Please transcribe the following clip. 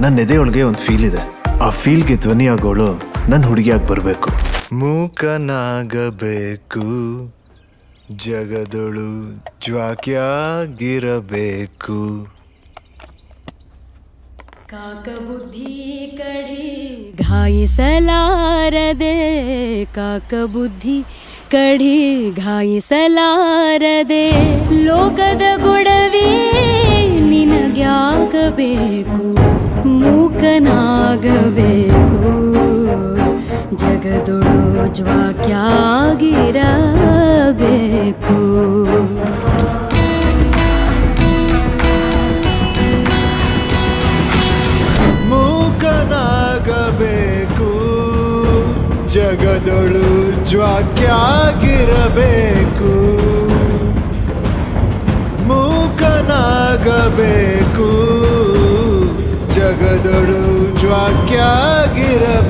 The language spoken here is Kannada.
ನನ್ನ ಎದೆಯೊಳಗೆ ಒಂದು ಫೀಲ್ ಇದೆ. ಆ ಫೀಲ್ಗೆ ಧ್ವನಿಯಾಗೋಳು ನನ್ನ ಹುಡುಗಿಯಾಗಿ ಬರಬೇಕು. ಮೂಕನಾಗಬೇಕು, ಜಗದೊಳು ಜ್ವಾಕ್ಯಾಗಿರಬೇಕು. ಕಾಕಬುದ್ಧಿ ಕಡಿ ಘಾಯಿಸಲಾರದೆ, ಕಾಕಬುದ್ಧಿ ಕಡಿ ಘಾಯಿಸಲಾರದೆ. ಲೋಕದ ಗೊಡವೆ ನಿನಗ್ಯಾಗಬೇಕು, ಮೂಕನಾಗಬೇಕು, ಜಗದೊಳು ಜ್ವಾಕ್ಯಾಗಿರಬೇಕು. ಮೂಕನಾಗಬೇಕು, ಜಗದೊಳು ಜ್ವಾಕ್ಯಾಗಿರಬೇಕು. ಮೂಕನಾಗಬೇಕು, ಜಗದೊಳು ಜ್ವಾಕ್ಯಾಗಿರಬೇಕು.